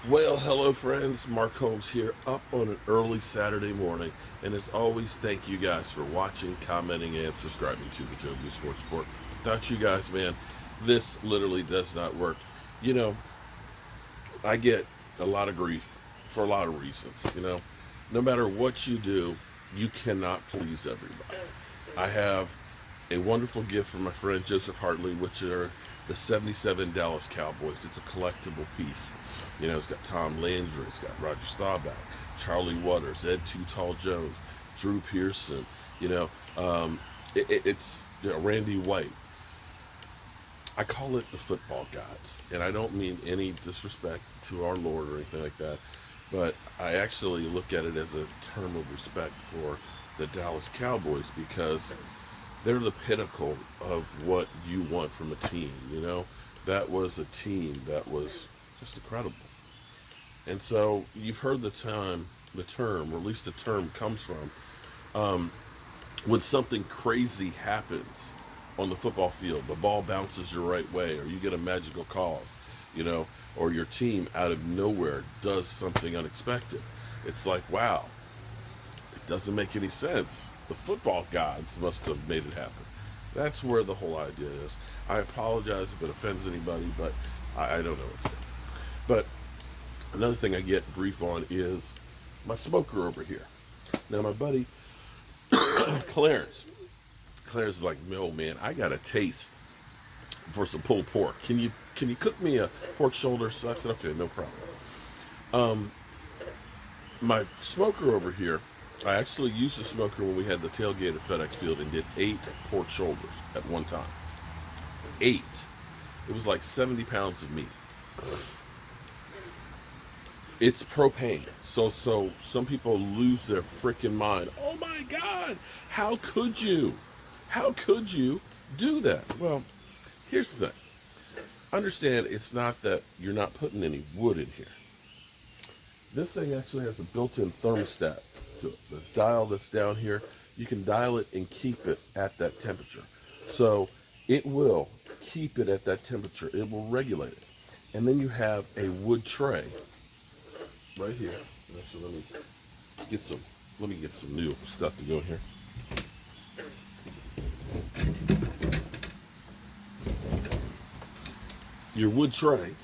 Well, hello, friends. Mark Holmes here, up on an early Saturday morning. And as always, thank you guys for watching, commenting, and subscribing to the Jobu Sports Report. Without you guys, man, this literally does not work. You know, I get a lot of grief for a lot of reasons. No matter what you do, you cannot please everybody. I have a wonderful gift from my friend Joseph Hartley, which are the 77 Dallas Cowboys. It's a collectible piece. It's got Tom Landry, it's got Roger Staubach, Charlie Waters, Ed Too Tall Jones, Drew Pearson, you know, it's Randy White. I call it the football gods, and I don't mean any disrespect to our Lord or anything like that, but I actually look at it as a term of respect for the Dallas Cowboys because they're the pinnacle of what you want from a team. That was a team that was just incredible. And so you've heard the term, or at least the term comes from, when something crazy happens on the football field, the ball bounces your right way, or you get a magical call, or your team out of nowhere does something unexpected. It's like, wow, it doesn't make any sense. The football gods must have made it happen. That's where the whole idea is. I apologize if it offends anybody, but I don't know what to do. But another thing I get grief on is my smoker over here. Now, my buddy Clarence. Clarence is like, no, man, I got a taste for some pulled pork. Can you cook me a pork shoulder? So I said, okay, no problem. My smoker over here, I actually used the smoker when we had the tailgate at FedEx Field and did 8 pork shoulders at one time. 8. It was like 70 pounds of meat. It's propane. So some people lose their freaking mind. Oh my God, how could you? How could you do that? Well, here's the thing. Understand, it's not that you're not putting any wood in here. This thing actually has a built-in thermostat to it. The dial that's down here, you can dial it and keep it at that temperature. So it will keep it at that temperature. It will regulate it. And then you have a wood tray right here. Actually, let me get some new stuff to go in here. Your wood tray,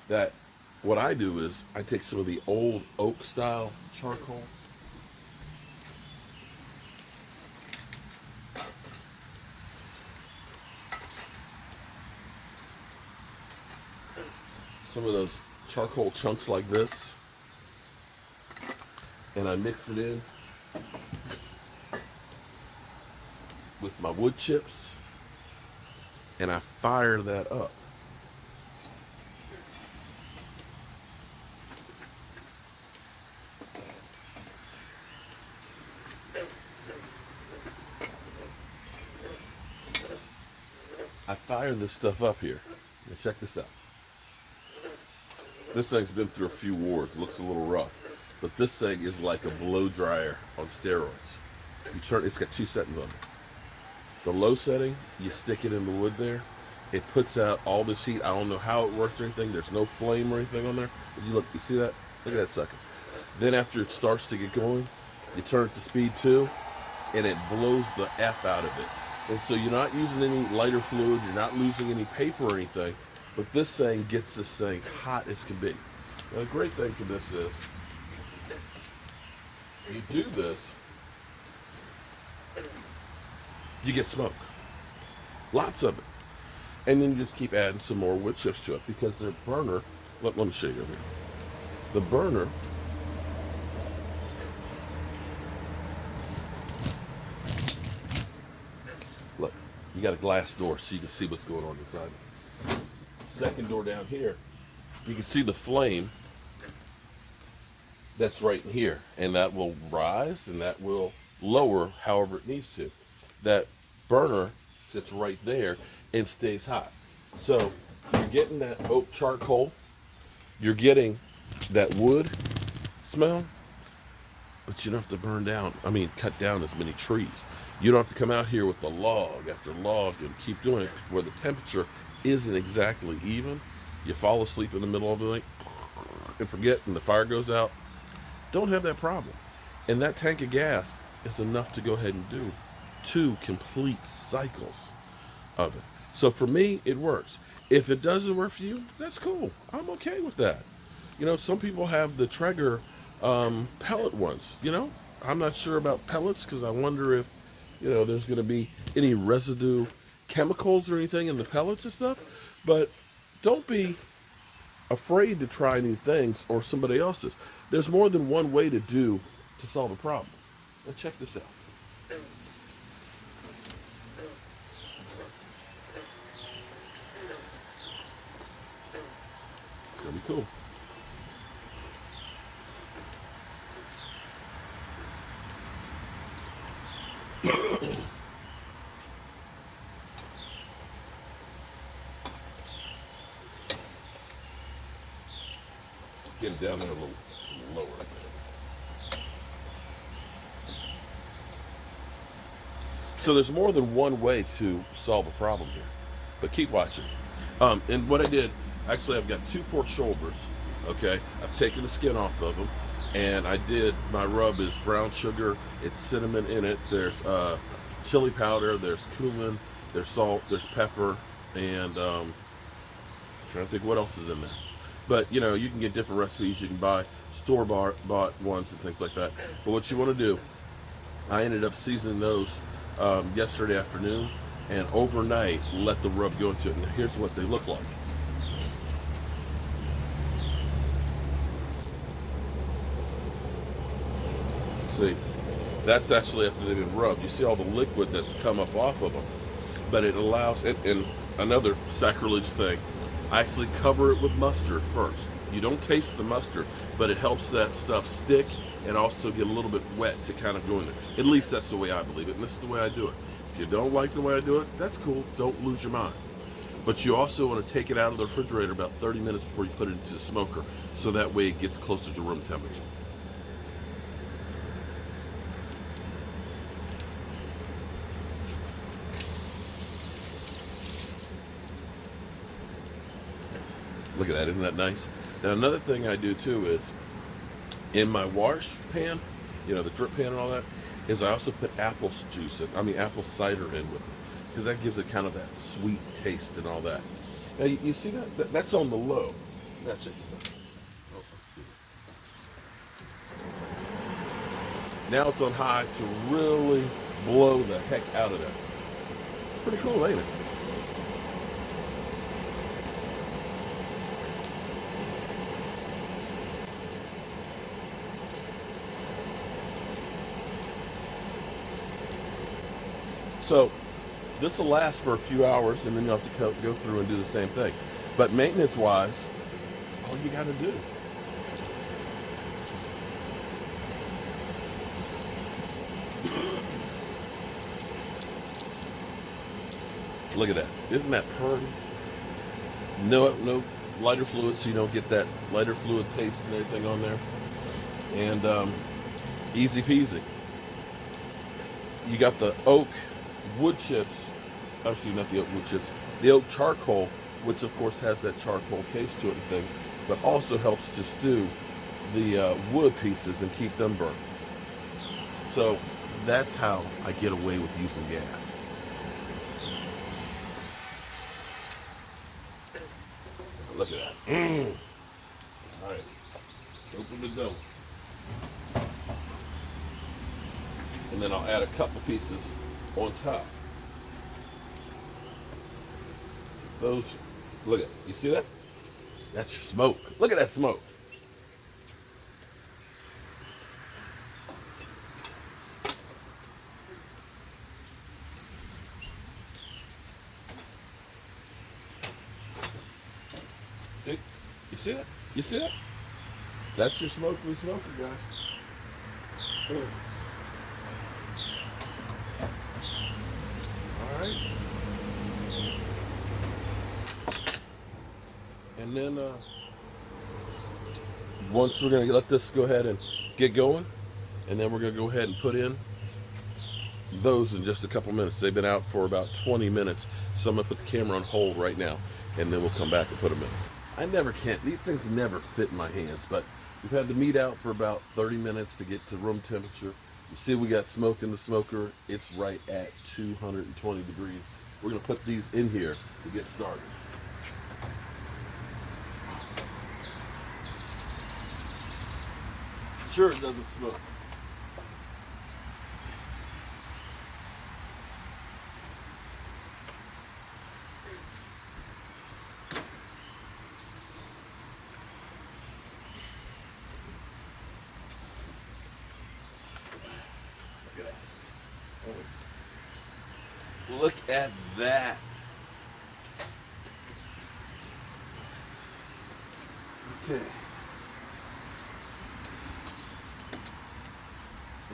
that what I do is I take some of the old oak style charcoal, some of those charcoal chunks like this, and I mix it in with my wood chips, and I fire that up. I fire this stuff up here. Now check this out. This thing's been through a few wars. It looks a little rough. But this thing is like a blow dryer on steroids. It's got 2 settings on it. The low setting, you stick it in the wood there. It puts out all this heat. I don't know how it works or anything. There's no flame or anything on there. But you see that? Look at that sucker. Then after it starts to get going, you turn it to speed 2, and it blows the F out of it. And so you're not using any lighter fluid, you're not losing any paper or anything, but this thing gets this thing hot as can be. Now, the great thing for this is, you do this, you get smoke. Lots of it. And then you just keep adding some more wood chips to it because their burner, let me show you over here. The burner, look, you got a glass door so you can see what's going on inside. Second door down here, you can see the flame that's right in here, and that will rise and that will lower however it needs to. That burner sits right there and stays hot. So you're getting that oak charcoal, you're getting that wood smell, but you don't have to cut down as many trees. You don't have to come out here with the log after log and keep doing it where the temperature isn't exactly even. You fall asleep in the middle of the night, and forget and the fire goes out, don't have that problem. And that tank of gas is enough to go ahead and do 2 complete cycles of it. So for me, it works. If it doesn't work for you, that's cool. I'm okay with that. Some people have the Traeger pellet ones. I'm not sure about pellets because I wonder if, there's going to be any residue chemicals or anything in the pellets and stuff. But don't be afraid to try new things or somebody else's. There's more than one way to solve a problem. Now check this out. It's gonna be cool. Get it down there a little lower. So there's more than one way to solve a problem here, but keep watching. And what I did, actually, I've got 2 pork shoulders. Okay, I've taken the skin off of them, and my rub is brown sugar. It's cinnamon in it. There's chili powder. There's cumin. There's salt. There's pepper, and trying to think what else is in there. But you can get different recipes. You can buy store-bought ones and things like that. But what you want to do, I ended up seasoning those yesterday afternoon, and overnight let the rub go into it. And here's what they look like. See, that's actually after they've been rubbed. You see all the liquid that's come up off of them. But it allows, and another sacrilege thing, I actually cover it with mustard first. You don't taste the mustard, but it helps that stuff stick and also get a little bit wet to kind of go in there. At least that's the way I believe it, and this is the way I do it. If you don't like the way I do it, that's cool. Don't lose your mind. But you also want to take it out of the refrigerator about 30 minutes before you put it into the smoker, so that way it gets closer to room temperature. Look at that, isn't that nice? Now another thing I do too is, in my wash pan, the drip pan and all that, is I also put apple cider in with it, because that gives it kind of that sweet taste and all that. Now you see that's on the low. Now check this out. Now it's on high to really blow the heck out of that. Pretty cool, ain't it? So this will last for a few hours, and then you'll have to go through and do the same thing. But maintenance-wise, that's all you got to do. Look at that. Isn't that pretty? No lighter fluid, so you don't get that lighter fluid taste and everything on there. And easy peasy. You got the oak wood chips, actually not the oak wood chips, the oak charcoal, which of course has that charcoal taste to it and things, but also helps to stew the wood pieces and keep them burnt. So that's how I get away with using gas. Look at that. All right, open the dough. And then I'll add a couple pieces on top. Those, look at, you see that? That's your smoke. Look at that smoke. See? You see that? You see that? That's your smoke-free smoker, guys. Alright. And then once we're going to let this go ahead and get going, and then we're going to go ahead and put in those in just a couple minutes. They've been out for about 20 minutes, so I'm going to put the camera on hold right now, and then we'll come back and put them in. I never can. These things never fit in my hands, but we've had the meat out for about 30 minutes to get to room temperature. You see we got smoke in the smoker. It's right at 220 degrees. We're going to put these in here to get started. Sure, it doesn't smoke. Look at that. Okay.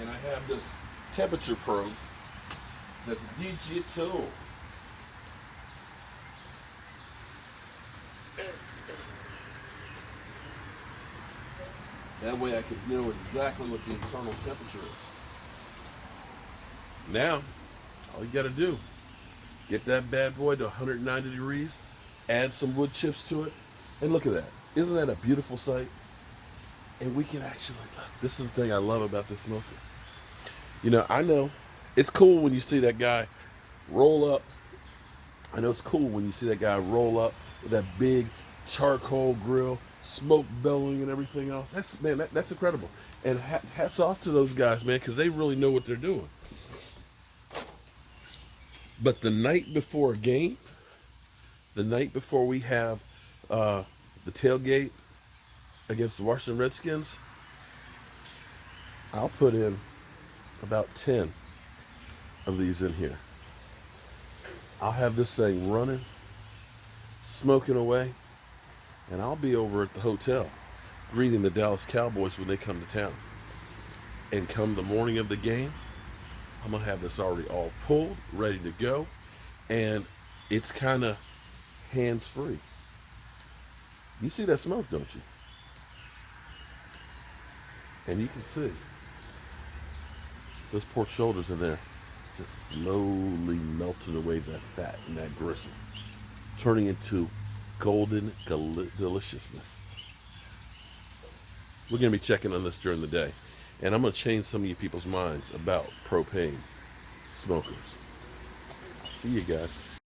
And I have this temperature probe that's digital. That way I can know exactly what the internal temperature is. Now, all you gotta do, get that bad boy to 190 degrees, add some wood chips to it, and look at that. Isn't that a beautiful sight? And we can actually, look, this is the thing I love about this smoker. You know, I know it's cool when you see that guy roll up. I know it's cool when you see that guy roll up with that big charcoal grill, smoke billowing and everything else. That's incredible. And hats off to those guys, man, because they really know what they're doing. But the night before a game, the night before we have the tailgate against the Washington Redskins, I'll put in about 10 of these in here. I'll have this thing running, smoking away, and I'll be over at the hotel greeting the Dallas Cowboys when they come to town. And come the morning of the game, I'm going to have this already all pulled, ready to go, and it's kind of hands-free. You see that smoke, don't you? And you can see those pork shoulders in there just slowly melting away that fat and that gristle, turning into golden deliciousness. We're going to be checking on this during the day, and I'm going to change some of you people's minds about propane smokers. I'll see you guys.